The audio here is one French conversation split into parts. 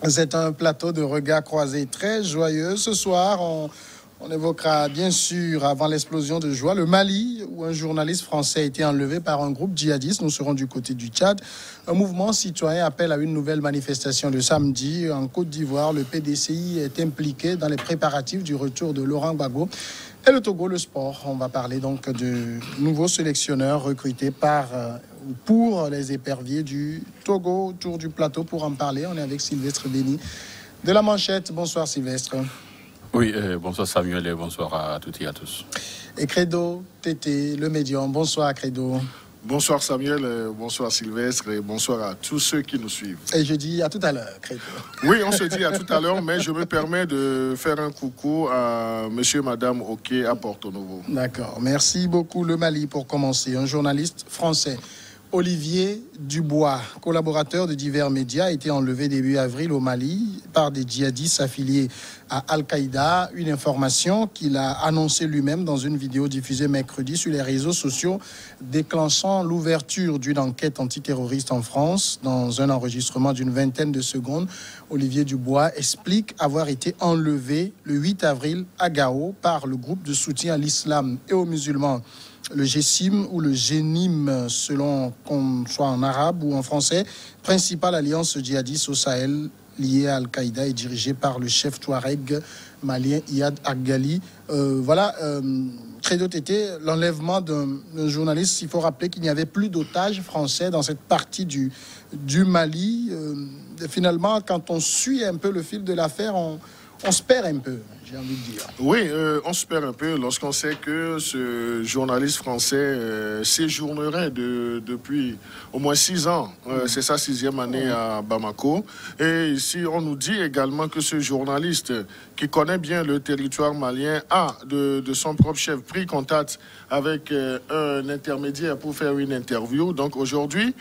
C'est un plateau de regards croisés très joyeux. Ce soir, on évoquera bien sûr, avant l'explosion de joie, le Mali, où un journaliste français a été enlevé par un groupe djihadiste. Nous serons du côté du Tchad. Un mouvement citoyen appelle à une nouvelle manifestation le samedi. En Côte d'Ivoire, le PDCI est impliqué dans les préparatifs du retour de Laurent Gbagbo. Et le Togo, le sport. On va parler donc de nouveaux sélectionneurs recrutés pour les éperviers du Togo. Autour du plateau pour en parler, on est avec Sylvestre Béni de La Manchette. Bonsoir Sylvestre. Oui, bonsoir Samuel et bonsoir à toutes et à tous. Et Credo Tété, le médium. Bonsoir Credo. Bonsoir Samuel, bonsoir Sylvestre et bonsoir à tous ceux qui nous suivent. Et je dis à tout à l'heure, Credo. Oui, on se dit à tout à l'heure, mais je me permets de faire un coucou à monsieur, madame Oké à Porto Novo. D'accord, merci beaucoup. Le Mali pour commencer. Un journaliste français, Olivier Dubois, collaborateur de divers médias, a été enlevé début avril au Mali par des djihadistes affiliés à Al-Qaïda. Une information qu'il a annoncée lui-même dans une vidéo diffusée mercredi sur les réseaux sociaux, déclenchant l'ouverture d'une enquête antiterroriste en France. Dans un enregistrement d'une vingtaine de secondes, Olivier Dubois explique avoir été enlevé le 8 avril à Gao par le groupe de soutien à l'islam et aux musulmans, le GESIM ou le GENIM, selon qu'on soit en arabe ou en français, principale alliance djihadiste au Sahel liée à Al-Qaïda et dirigée par le chef touareg malien Iyad Aghali. Credo Tété, l'enlèvement d'un journaliste, il faut rappeler qu'il n'y avait plus d'otages français dans cette partie du Mali. Finalement, quand on suit un peu le fil de l'affaire, on se perd un peu, j'ai envie de dire. Oui, on se perd un peu lorsqu'on sait que ce journaliste français séjournerait depuis au moins 6 ans. C'est sa 6e année à Bamako. Et ici, on nous dit également que ce journaliste qui connaît bien le territoire malien a, de son propre chef, pris contact avec un intermédiaire pour faire une interview. Donc aujourd'hui,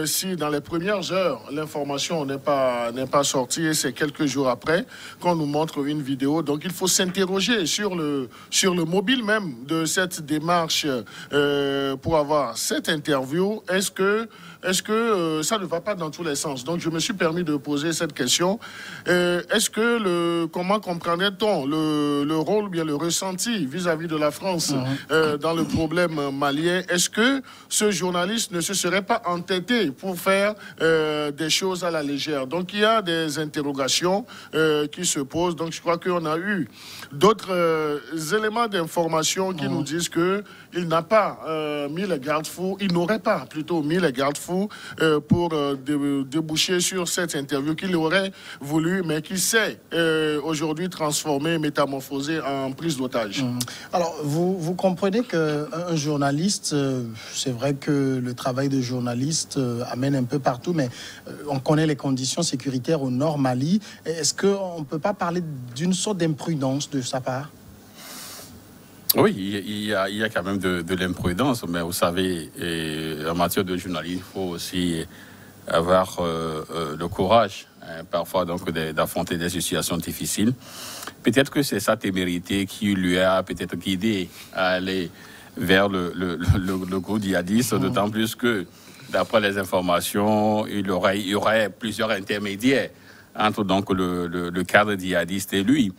si dans les premières heures, l'information n'est pas sortie, et c'est quelques jours après qu'on nous montre une vidéo. Donc il faut s'interroger sur le mobile même de cette démarche pour avoir cette interview. Est-ce que ça ne va pas dans tous les sens? Donc je me suis permis de poser cette question. Comment comprendrait-on le rôle, bien le ressenti vis-à-vis de la France dans le problème malien? Est-ce que ce journaliste ne se serait pas entêté pour faire des choses à la légère? Donc il y a des interrogations qui se posent. Donc je crois qu'on a eu d'autres éléments d'information qui nous disent qu'il n'a pas mis les garde-fous, il n'aurait pas plutôt mis les garde-fous pour déboucher sur cette interview qu'il aurait voulu, mais qui s'est aujourd'hui transformé, métamorphosé en prise d'otage. Alors, vous comprenez qu'un journaliste, c'est vrai que le travail de journaliste amène un peu partout, mais on connaît les conditions sécuritaires au nord Mali. Est-ce qu'on ne peut pas parler d'une sorte d'imprudence de sa part? Oui, il y a quand même de l'imprudence, mais vous savez, en matière de journalisme, il faut aussi avoir le courage, parfois donc d'affronter des situations difficiles. Peut-être que c'est sa témérité qui lui a peut-être guidé à aller vers le groupe djihadiste, d'autant plus que, d'après les informations, il y aurait plusieurs intermédiaires entre donc le cadre djihadiste et lui.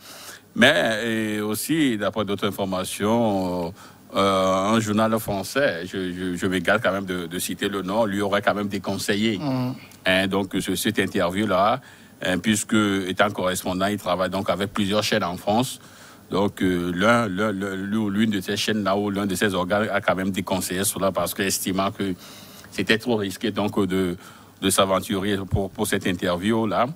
Mais aussi, d'après d'autres informations, un journal français, je me garde quand même de citer le nom, lui aurait quand même déconseillé. Donc, cette interview-là, puisque étant correspondant, il travaille donc avec plusieurs chaînes en France. Donc, l'une de ces chaînes-là ou l'un de ces organes a quand même déconseillé cela parce qu'estimant que c'était trop risqué donc de s'aventurer pour cette interview-là.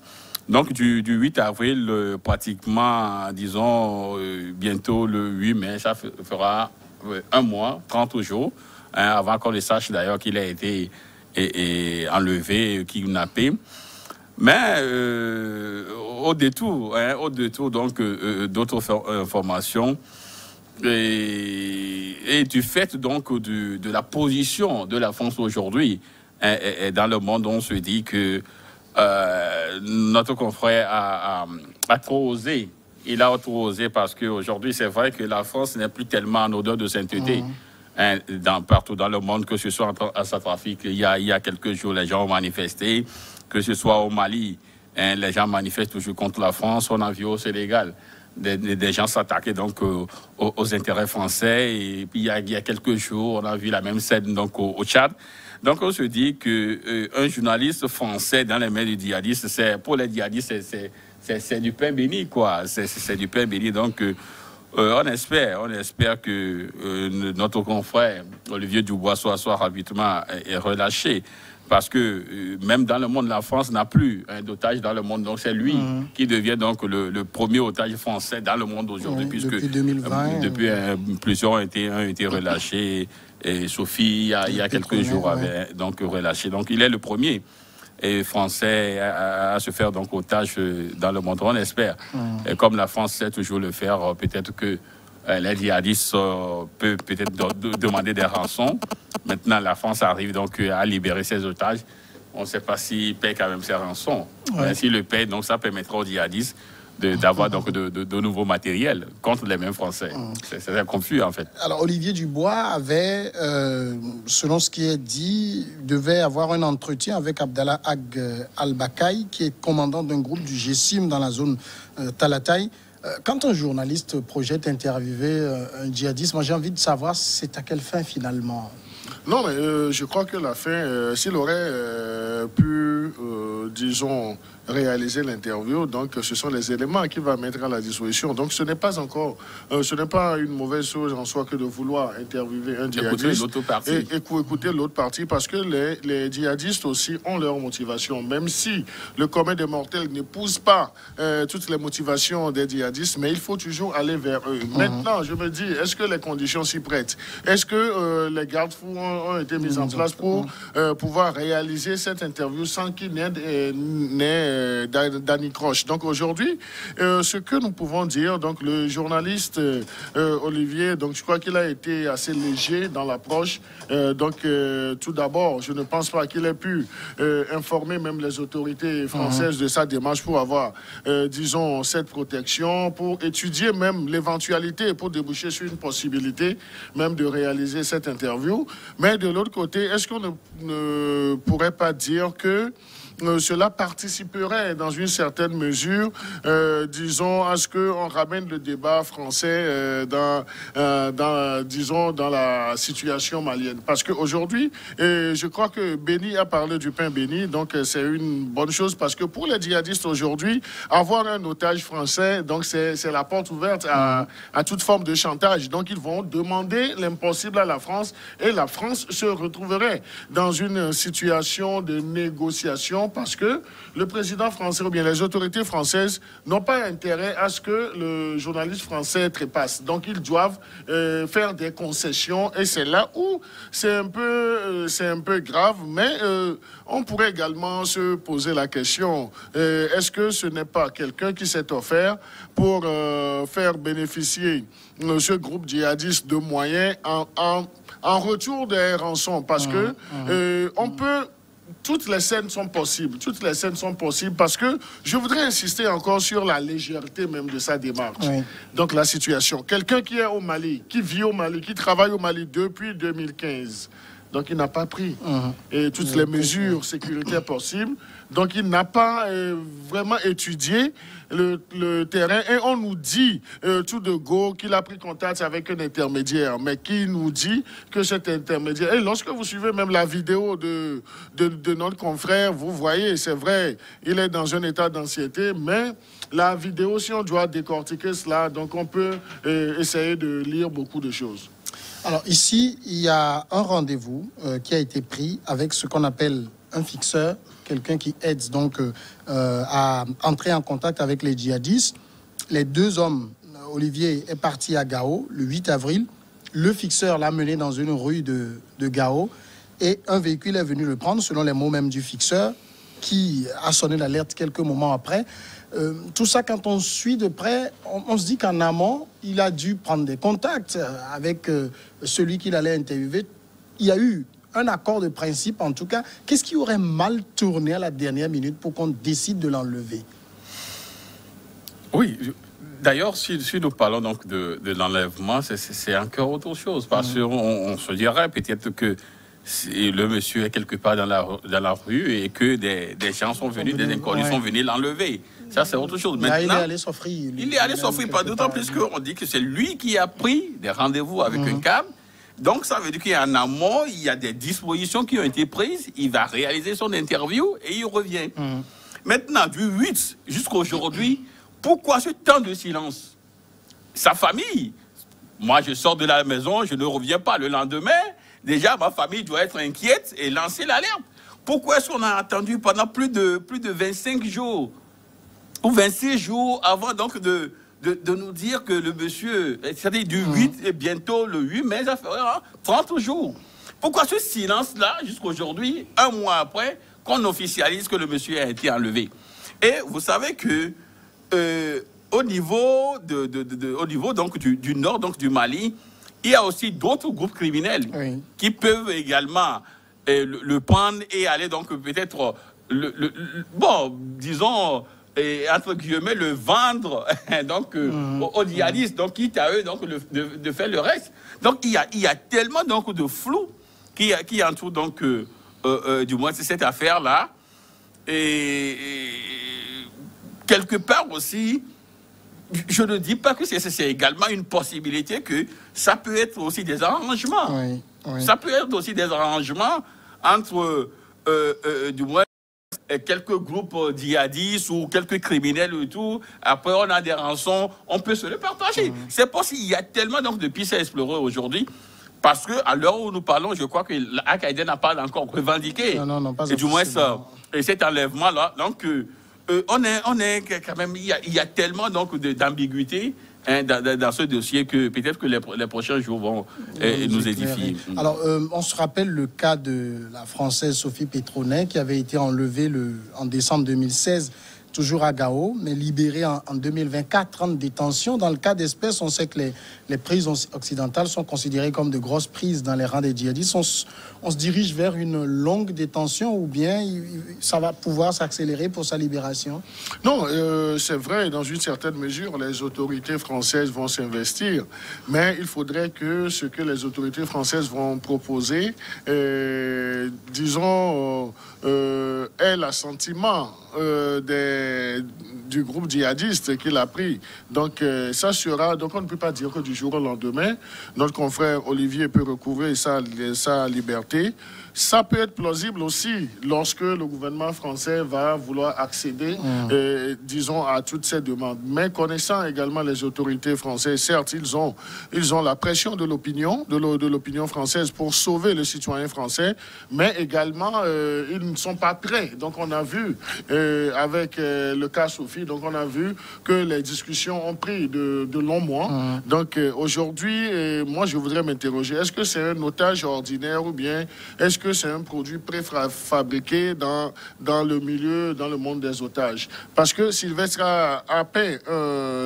Donc, du 8 avril, pratiquement, disons, bientôt le 8 mai, ça fera un mois, 30 jours, avant qu'on le sache d'ailleurs qu'il a été enlevé, kidnappé. Mais au détour donc, d'autres informations, et du fait donc de la position de la France aujourd'hui, dans le monde, on se dit que notre confrère a trop osé. Il a trop osé parce qu'aujourd'hui, c'est vrai que la France n'est plus tellement en odeur de sainteté. Partout dans le monde, que ce soit à Centrafrique, il y a quelques jours, les gens ont manifesté, que ce soit au Mali, hein, les gens manifestent toujours contre la France. On a vu au Sénégal des gens s'attaquer donc aux intérêts français. Et puis il y a quelques jours, on a vu la même scène donc au Tchad. Donc on se dit que un journaliste français dans les mains du djihadiste, pour les djihadistes, c'est du pain béni, quoi. C'est du pain béni. Donc on espère que notre confrère Olivier Dubois soit rapidement relâché. Parce que même dans le monde, la France n'a plus d'otage dans le monde. Donc c'est lui qui devient donc le premier otage français dans le monde aujourd'hui. Puisque depuis 2020. Plusieurs ont été relâchés. Et Sophie, il y a quelques jours, avait donc relâché. Donc il est le premier français à se faire donc otage dans le monde. On espère. Et comme la France sait toujours le faire, peut-être que les djihadistes peuvent peut-être demander des rançons. Maintenant, la France arrive donc à libérer ses otages. On ne sait pas s'il paye quand même ses rançons. Ouais. S'il le paye, donc ça permettra aux djihadistes d'avoir donc de nouveaux matériels contre les mêmes Français. C'est confus, en fait. Alors, Olivier Dubois avait, selon ce qui est dit, devait avoir un entretien avec Abdallah Ag Al-Bakaï, qui est commandant d'un groupe du GSIM dans la zone Talatay. Quand un journaliste projette interviewer un djihadiste, moi j'ai envie de savoir c'est à quelle fin finalement? Non, mais je crois que la fin, s'il aurait pu, disons, réaliser l'interview, donc ce sont les éléments qu'il va mettre à la disposition. Donc ce n'est pas encore, ce n'est pas une mauvaise chose en soi que de vouloir interviewer un djihadiste et écouter l'autre partie, parce que les djihadistes aussi ont leur motivation, même si le commun des mortels n'épouse pas toutes les motivations des djihadistes, mais il faut toujours aller vers eux. Maintenant, je me dis, est-ce que les conditions s'y prêtent? Est-ce que les garde-fous ont été mis en place pour pouvoir réaliser cette interview sans qu'il n'ait d'anicroche? Donc aujourd'hui, ce que nous pouvons dire, donc le journaliste Olivier, donc je crois qu'il a été assez léger dans l'approche. Donc tout d'abord, je ne pense pas qu'il ait pu informer même les autorités françaises de sa démarche pour avoir, disons, cette protection, pour étudier même l'éventualité, pour déboucher sur une possibilité même de réaliser cette interview. Mais de l'autre côté, est-ce qu'on ne pourrait pas dire que cela participerait dans une certaine mesure, disons, à ce qu'on ramène le débat français disons, dans la situation malienne. Parce qu'aujourd'hui, je crois que Béni a parlé du pain béni, donc c'est une bonne chose, parce que pour les djihadistes aujourd'hui, avoir un otage français, donc c'est la porte ouverte à toute forme de chantage. Donc ils vont demander l'impossible à la France, et la France se retrouverait dans une situation de négociation, parce que le président français ou bien les autorités françaises n'ont pas intérêt à ce que le journaliste français trépasse. Donc ils doivent faire des concessions, et c'est là où c'est un peu grave, mais on pourrait également se poser la question, est-ce que ce n'est pas quelqu'un qui s'est offert pour faire bénéficier ce groupe djihadiste de moyens en retour des rançons? Parce que on peut... Toutes les scènes sont possibles. Toutes les scènes sont possibles, parce que je voudrais insister encore sur la légèreté même de sa démarche. Oui. Donc la situation. Quelqu'un qui est au Mali, qui vit au Mali, qui travaille au Mali depuis 2015. Donc il n'a pas pris toutes les mesures sécuritaires possibles. Donc il n'a pas vraiment étudié le terrain, et on nous dit tout de go qu'il a pris contact avec un intermédiaire, mais qui nous dit que cet intermédiaire, et lorsque vous suivez même la vidéo de notre confrère, vous voyez, c'est vrai, il est dans un état d'anxiété, mais la vidéo, si on doit décortiquer cela, donc on peut essayer de lire beaucoup de choses. Alors ici, il y a un rendez-vous qui a été pris avec ce qu'on appelle un fixeur, quelqu'un qui aide donc à entrer en contact avec les djihadistes. Les deux hommes, Olivier est parti à Gao le 8 avril. Le fixeur l'a mené dans une rue de Gao, et un véhicule est venu le prendre, selon les mots même du fixeur, qui a sonné l'alerte quelques moments après. Tout ça, quand on suit de près, on se dit qu'en amont, il a dû prendre des contacts avec celui qu'il allait interviewer. Il y a eu un accord de principe, en tout cas. Qu'est-ce qui aurait mal tourné à la dernière minute pour qu'on décide de l'enlever? Oui, d'ailleurs, si nous parlons donc de l'enlèvement, c'est encore autre chose. Parce qu'on se dirait peut-être que le monsieur est quelque part dans la rue et que des gens sont venus, des inconnus sont venus l'enlever. Ça, c'est autre chose. Maintenant, il est allé s'offrir. Il est allé s'offrir, pas d'autant plus qu'on dit que c'est lui qui a pris des rendez-vous avec un cab. Donc, ça veut dire qu'en amont, il y a des dispositions qui ont été prises. Il va réaliser son interview et il revient. Maintenant, du 8 jusqu'à aujourd'hui, pourquoi ce temps de silence? Sa famille, moi, je sors de la maison, je ne reviens pas le lendemain. Déjà, ma famille doit être inquiète et lancer l'alerte. Pourquoi est-ce qu'on a attendu pendant plus de 25 jours ou 26 jours avant donc de nous dire que le monsieur, c'est-à-dire du 8 et bientôt le 8 mai, ça fera 30 jours. Pourquoi ce silence-là, jusqu'à aujourd'hui, un mois après, qu'on officialise que le monsieur a été enlevé? Et vous savez que au niveau donc, du nord donc, du Mali, il y a aussi d'autres groupes criminels qui peuvent également le prendre et aller donc peut-être, bon, disons, entre guillemets, le vendre donc, aux djihadistes, donc quitte à eux donc, de faire le reste. Donc il y a tellement donc, de flou qui entoure donc, du moins cette affaire-là. Et quelque part aussi, je ne dis pas que c'est également une possibilité que ça peut être aussi des arrangements. Ça peut être aussi des arrangements entre, du moins, quelques groupes djihadistes ou quelques criminels et tout. Après, on a des rançons, on peut se le partager. C'est possible. Il y a tellement donc, de pistes à explorer aujourd'hui. Parce qu'à l'heure où nous parlons, je crois que l'Al-Qaïda n'a pas encore revendiqué. Non, pas et du moins, cet enlèvement-là. Donc, on est quand même, il y a tellement donc d'ambiguïté dans ce dossier que peut-être que les prochains jours vont nous édifier. Alors, on se rappelle le cas de la Française Sophie Pétronet qui avait été enlevée en décembre 2016, toujours à Gao, mais libérée en 2024, en détention. Dans le cas d'espèce, on sait que les prises occidentales sont considérées comme de grosses prises dans les rangs des djihadistes. On se dirige vers une longue détention ou bien ça va pouvoir s'accélérer pour sa libération? Non, c'est vrai, dans une certaine mesure, les autorités françaises vont s'investir, mais il faudrait que ce que les autorités françaises vont proposer, disons, ait l'assentiment du groupe djihadiste qu'il a pris. Donc, ça sera... Donc, on ne peut pas dire que du jour au lendemain, notre confrère Olivier peut recouvrer sa liberté. Ça peut être plausible aussi lorsque le gouvernement français va vouloir accéder, disons, à toutes ces demandes. Mais connaissant également les autorités françaises, certes, ils ont la pression de l'opinion, de l'opinion française pour sauver le citoyen français, mais également, ils ne sont pas prêts. Donc, on a vu, avec le cas Sophie, donc on a vu que les discussions ont pris de longs mois. Donc, aujourd'hui, moi, je voudrais m'interroger, est-ce que c'est un otage ordinaire ou bien est-ce que c'est un produit préfabriqué dans le milieu, dans le monde des otages? Parce que Sylvestre a peint,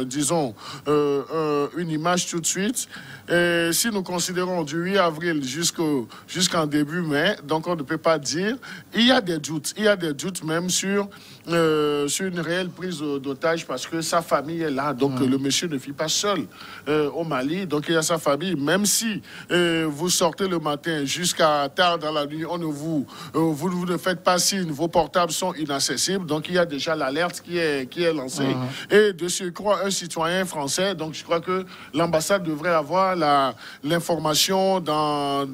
disons, une image tout de suite. Et si nous considérons du 8 avril jusqu'en début mai, donc on ne peut pas dire. Il y a des doutes même sur une réelle prise d'otage parce que sa famille est là. Donc le monsieur ne vit pas seul au Mali. Donc il y a sa famille. Même si vous sortez le matin jusqu'à tard dans la nuit, vous ne faites pas signe, vos portables sont inaccessibles. Donc il y a déjà l'alerte qui est lancée. Et de surcroît, un citoyen français, donc je crois que l'ambassade devrait avoir l'information dans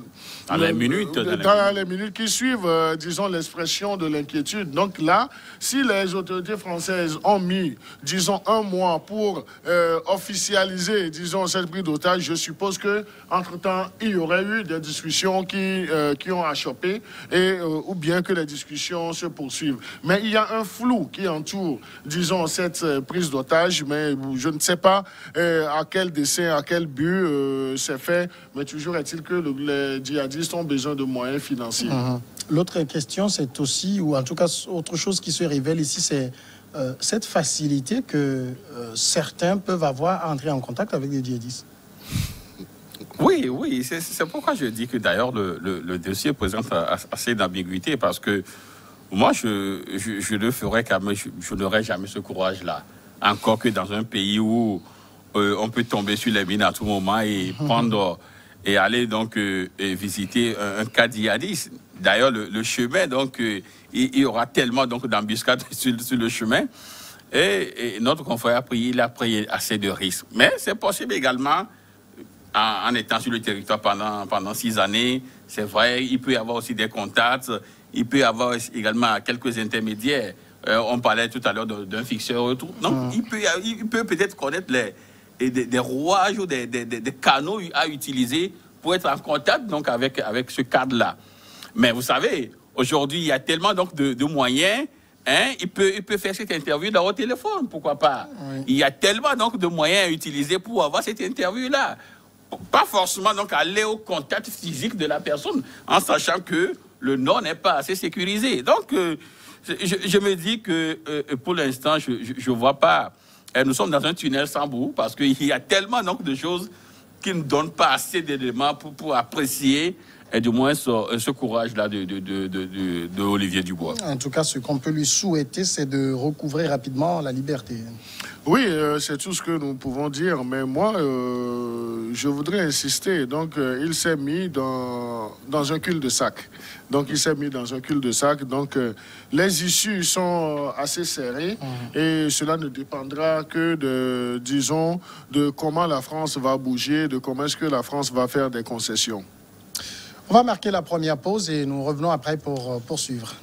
les minutes qui suivent, disons, l'expression de l'inquiétude. Donc là, si les autorités françaises ont mis, disons, un mois pour officialiser, disons, cette prise d'otage, je suppose que entre-temps, il y aurait eu des discussions qui ont achoppé ou bien que les discussions se poursuivent. Mais il y a un flou qui entoure, disons, cette prise d'otage, mais je ne sais pas à quel dessein, à quel but c'est fait, mais toujours est-il que les djihadistes ont besoin de moyens financiers. L'autre question, c'est aussi, ou en tout cas autre chose qui se révèle ici, c'est cette facilité que certains peuvent avoir à entrer en contact avec des djihadistes. Oui, c'est pourquoi je dis que d'ailleurs le dossier présente assez d'ambiguïté, parce que moi je le ferais quand même, je n'aurais jamais ce courage-là. Encore que dans un pays où on peut tomber sur les mines à tout moment et prendre et aller donc visiter un cas djihadiste. D'ailleurs, le chemin, donc, il y aura tellement donc d'embuscades sur le chemin. Et notre confrère il a pris assez de risques. Mais c'est possible également, en étant sur le territoire pendant 6 années, c'est vrai, il peut y avoir aussi des contacts, il peut y avoir également quelques intermédiaires. On parlait tout à l'heure d'un fixeur et tout. Donc, il peut peut-être connaître des rouages ou des canaux à utiliser pour être en contact donc, avec ce cadre-là. Mais vous savez, aujourd'hui, il y a tellement donc, de moyens. Hein, il peut faire cette interview dans votre téléphone, pourquoi pas? Oui. Il y a tellement donc, de moyens à utiliser pour avoir cette interview-là. Pas forcément donc, aller au contact physique de la personne, en sachant que le nord n'est pas assez sécurisé. Donc, je me dis que pour l'instant, je ne vois pas. Nous sommes dans un tunnel sans bout, parce qu'il y a tellement donc, de choses qui ne donnent pas assez d'éléments pour apprécier et du moins ce courage-là de Olivier Dubois. En tout cas, ce qu'on peut lui souhaiter, c'est de recouvrer rapidement la liberté. Oui, c'est tout ce que nous pouvons dire. Mais moi, je voudrais insister. Donc, il s'est mis dans un cul-de-sac. Donc, les issues sont assez serrées. Et cela ne dépendra que de comment la France va bouger, de comment est-ce que la France va faire des concessions. On va marquer la première pause et nous revenons après pour poursuivre.